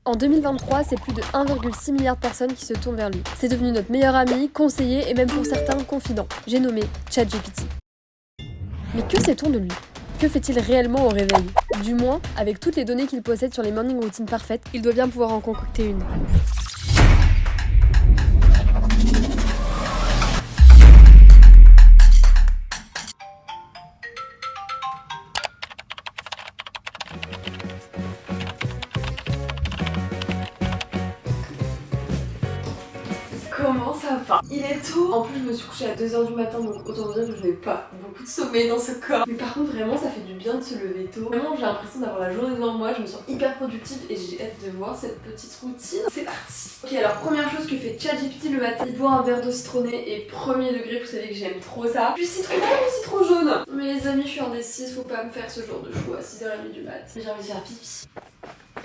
En 2023, c'est plus de 1,6 milliard de personnes qui se tournent vers lui. C'est devenu notre meilleur ami, conseiller et même pour certains confident. J'ai nommé ChatGPT. Mais que sait-on de lui ? Que fait-il réellement au réveil ? Du moins, avec toutes les données qu'il possède sur les morning routines parfaites, il doit bien pouvoir en concocter une. Comment ça va? Il est tôt. En plus je me suis couchée à 2h du matin, donc autant dire que je n'ai pas beaucoup de sommeil dans ce corps. Mais par contre vraiment ça fait du bien de se lever tôt. Vraiment j'ai l'impression d'avoir la journée devant moi, je me sens hyper productive et j'ai hâte de voir cette petite routine. C'est parti. Ok, alors première chose que fait ChatGPT le matin, il boit un verre d'eau citronnée et premier degré, vous savez que j'aime trop ça. Du citron vert ou citron jaune? Mais les amis, je suis indécise, faut pas me faire ce genre de choix à 6h30 du mat. J'ai envie de faire pipi.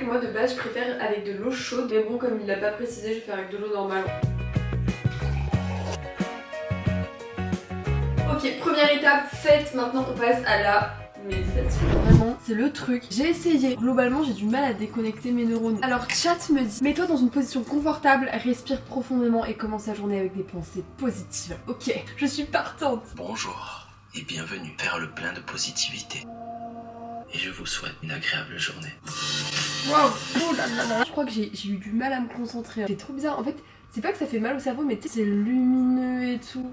Et moi de base je préfère avec de l'eau chaude, mais bon comme il l'a pas précisé, je vais faire avec de l'eau normale. Ok, première étape faite, maintenant on passe à la méditation. Vraiment, c'est le truc. J'ai essayé. Globalement, j'ai du mal à déconnecter mes neurones. Alors, chat me dit, mets-toi dans une position confortable, respire profondément et commence la journée avec des pensées positives. Ok, je suis partante. Bonjour et bienvenue faire le plein de positivité. Et je vous souhaite une agréable journée. Waouh, oh là là là. Je crois que j'ai eu du mal à me concentrer. C'est trop bizarre. En fait, c'est pas que ça fait mal au cerveau, mais tu sais, c'est lumineux et tout.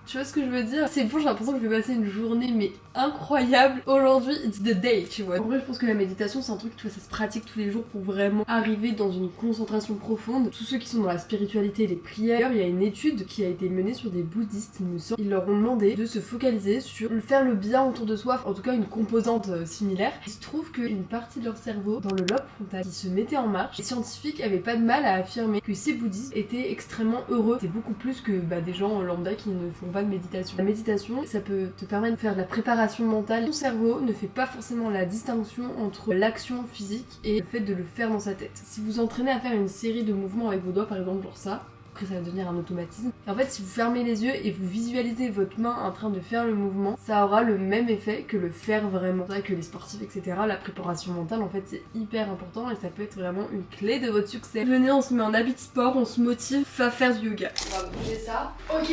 Tu vois ce que je veux dire? C'est bon, j'ai l'impression que je vais passer une journée mais incroyable. Aujourd'hui, it's the day, tu vois. En vrai, je pense que la méditation, c'est un truc, tu vois, ça se pratique tous les jours pour vraiment arriver dans une concentration profonde. Tous ceux qui sont dans la spiritualité et les prières, il y a une étude qui a été menée sur des bouddhistes, il me semble. Ils leur ont demandé de se focaliser sur faire le bien autour de soi, en tout cas une composante similaire. Il se trouve qu'une partie de leur cerveau, dans le lobe frontal, qui se mettait en marche, les scientifiques avaient pas de mal à affirmer que ces bouddhistes étaient extrêmement heureux. C'est beaucoup plus que des gens lambda qui ne font pas de méditation. La méditation, ça peut te permettre de faire de la préparation mentale. Ton cerveau ne fait pas forcément la distinction entre l'action physique et le fait de le faire dans sa tête. Si vous entraînez à faire une série de mouvements avec vos doigts, par exemple, genre ça, après ça va devenir un automatisme. Et en fait, si vous fermez les yeux et vous visualisez votre main en train de faire le mouvement, ça aura le même effet que le faire vraiment. C'est vrai que les sportifs, etc., la préparation mentale, en fait, c'est hyper important et ça peut être vraiment une clé de votre succès. Venez, on se met en habit de sport, on se motive à faire du yoga. On va bouger ça. Ok.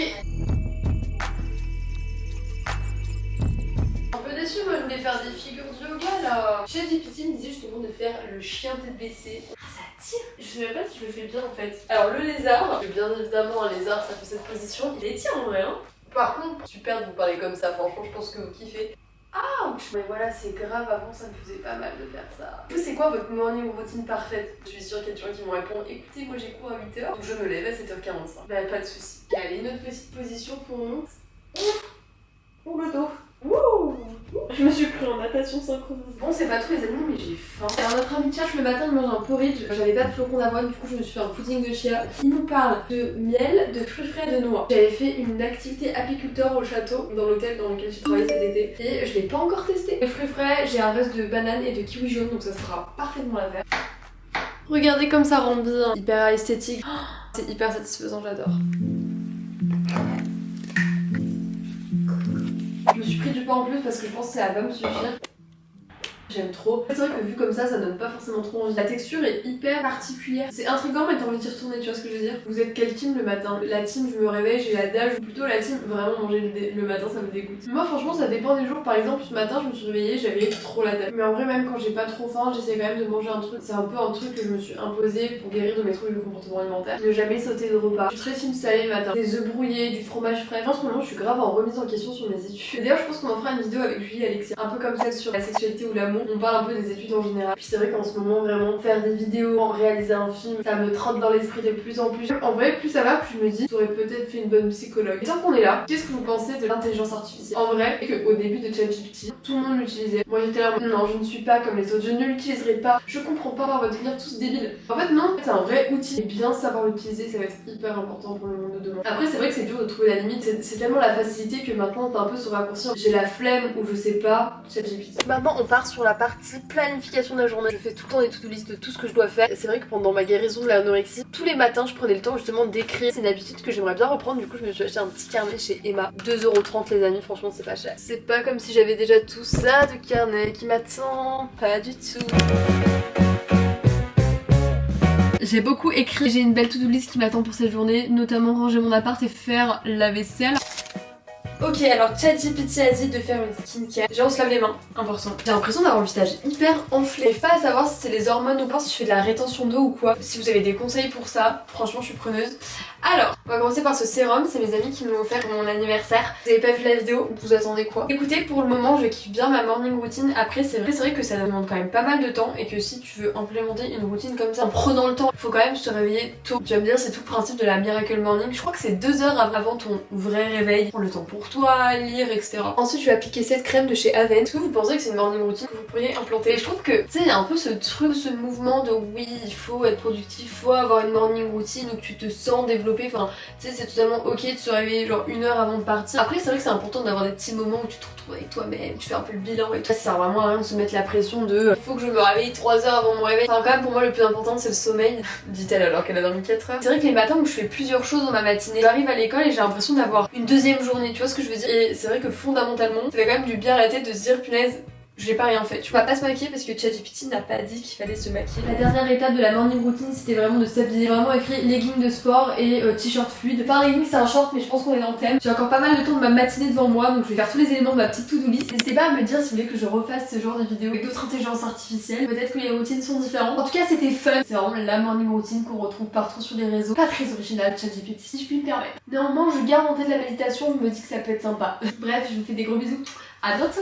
Déçu, moi je voulais faire des figures de yoga là. ChatGPT me disait justement de faire le chien tête baissée. Ah, ça tire. Je sais même pas si je le fais bien en fait. Alors le lézard, bien évidemment un lézard ça fait cette position. Il étire en vrai hein. Par contre, super de vous parler comme ça, franchement je pense que vous kiffez. Ah mais voilà c'est grave, avant ça me faisait pas mal de faire ça. Vous c'est quoi votre morning routine parfaite? Je suis sûre qu'il y a des gens qui vont répondre écoutez moi j'ai cours à 8h, donc je me lève à 7h45. Bah pas de soucis. Allez une autre petite position pour monter. Ouh le dos. Wouh! Je me suis pris en natation synchronisée. Bon, c'est pas tout les amis, mais j'ai faim. Alors, notre ami cherche le matin, il mange un porridge. J'avais pas de flocons d'avoine, du coup, je me suis fait un pudding de chia. Il nous parle de miel, de fruits frais et de noix. J'avais fait une activité apiculteur au château, dans l'hôtel dans lequel j'ai travaillé cet été. Et je l'ai pas encore testé. Les fruits frais, j'ai un reste de banane et de kiwi jaune, donc ça sera parfaitement l'affaire. Regardez comme ça rend bien. Hyper esthétique. C'est hyper satisfaisant, j'adore. Je me suis pris du pain en plus parce que je pense que ça va pas me suffire. J'aime trop. C'est vrai que vu comme ça donne pas forcément trop envie. La texture est hyper particulière. C'est intriguant mais t'as envie d'y retourner, tu vois ce que je veux dire? Vous êtes quelle team le matin? La team je me réveille, j'ai la dalle, ou plutôt la team vraiment manger le matin ça me dégoûte. Moi franchement ça dépend des jours. Par exemple ce matin je me suis réveillée, j'avais trop la dalle. Mais en vrai même quand j'ai pas trop faim, j'essaie quand même de manger un truc. C'est un peu un truc que je me suis imposé pour guérir de mes troubles de comportement alimentaire. Ne jamais sauter de repas. Je suis très team salé le matin. Des œufs brouillés, du fromage frais. En ce moment je suis grave en remise en question sur mes études. Et d'ailleurs je pense qu'on en fera une vidéo avec Julie et Alexia. Un peu comme celle sur la sexualité ou l'amour. On parle un peu des études en général. Puis c'est vrai qu'en ce moment vraiment faire des vidéos, réaliser un film, ça me trotte dans l'esprit de plus en plus. En vrai plus ça va, plus je me dis j'aurais peut-être fait une bonne psychologue. Et tant qu'on est là, qu'est-ce que vous pensez de l'intelligence artificielle? En vrai, qu'au début de ChatGPT, tout le monde l'utilisait. Moi j'étais là, non je ne suis pas comme les autres, je ne l'utiliserai pas, je comprends pas, on va devenir tous débiles. En fait non, c'est un vrai outil. Et bien savoir l'utiliser, ça va être hyper important pour le monde de demain. Après c'est vrai que c'est dur de trouver la limite, c'est tellement la facilité que maintenant t'as un peu ce raccourci. J'ai la flemme ou je sais pas, ChatGPT. Maintenant on part sur la partie planification de la journée. Je fais tout le temps des to-do list de tout ce que je dois faire. C'est vrai que pendant ma guérison de l'anorexie, tous les matins je prenais le temps justement d'écrire. C'est une habitude que j'aimerais bien reprendre. Du coup je me suis acheté un petit carnet chez Emma. 2,30€ les amis, franchement c'est pas cher. C'est pas comme si j'avais déjà tout ça de carnet qui m'attend. Pas du tout. J'ai beaucoup écrit, j'ai une belle to-do list qui m'attend pour cette journée, notamment ranger mon appart et faire la vaisselle. Ok, alors ChatGPT a dit de faire une skincare. Déjà on se lave les mains, important. J'ai l'impression d'avoir le visage hyper enflé. J'arrive pas à savoir si c'est les hormones ou pas, si je fais de la rétention d'eau ou quoi. Si vous avez des conseils pour ça, franchement je suis preneuse. Alors, on va commencer par ce sérum, c'est mes amis qui me l'ont offert pour mon anniversaire. Vous avez pas vu la vidéo, vous attendez quoi? Écoutez, pour le moment je kiffe bien ma morning routine. Après c'est vrai que ça demande quand même pas mal de temps et que si tu veux implémenter une routine comme ça en prenant le temps, il faut quand même se réveiller tôt. Tu vas me dire c'est tout le principe de la Miracle Morning. Je crois que c'est 2 heures avant ton vrai réveil. Prends le temps pour toi, lire, etc. Ensuite je vais appliquer cette crème de chez Aven. Est-ce que vous pensez que c'est une morning routine que vous pourriez implanter? Et je trouve que tu sais il y a un peu ce truc, ce mouvement de oui il faut être productif, faut avoir une morning routine où tu te sens développé. Enfin tu sais c'est totalement ok de se réveiller genre 1 heure avant de partir. Après c'est vrai que c'est important d'avoir des petits moments où tu te retrouves avec toi-même, tu fais un peu le bilan et tout. Ça sert vraiment à rien de se mettre la pression de faut que je me réveille 3 heures avant mon réveil. Enfin quand même pour moi le plus important c'est le sommeil, dit-elle alors qu'elle a dormi 4 heures. C'est vrai que les matins où je fais plusieurs choses dans ma matinée, j'arrive à l'école et j'ai l'impression d'avoir une deuxième journée, tu vois ce que je veux dire. Et c'est vrai que fondamentalement ça fait quand même du bien à la tête de se dire punaise j'ai pas rien fait. Tu vas pas se maquiller parce que ChatGPT n'a pas dit qu'il fallait se maquiller. La dernière étape de la morning routine c'était vraiment de s'habiller. Vraiment écrit leggings de sport et t-shirt fluide. Enfin leggings c'est un short mais je pense qu'on est dans le thème. J'ai encore pas mal de temps de ma matinée devant moi donc je vais faire tous les éléments de ma petite to-do list. N'hésitez pas à me dire si vous voulez que je refasse ce genre de vidéos avec d'autres intelligences artificielles. Peut-être que les routines sont différentes. En tout cas c'était fun. C'est vraiment la morning routine qu'on retrouve partout sur les réseaux. Pas très original ChatGPT si je puis me permettre. Néanmoins je garde en tête la méditation, je me dis que ça peut être sympa. Bref je vous fais des gros bisous. À bientôt.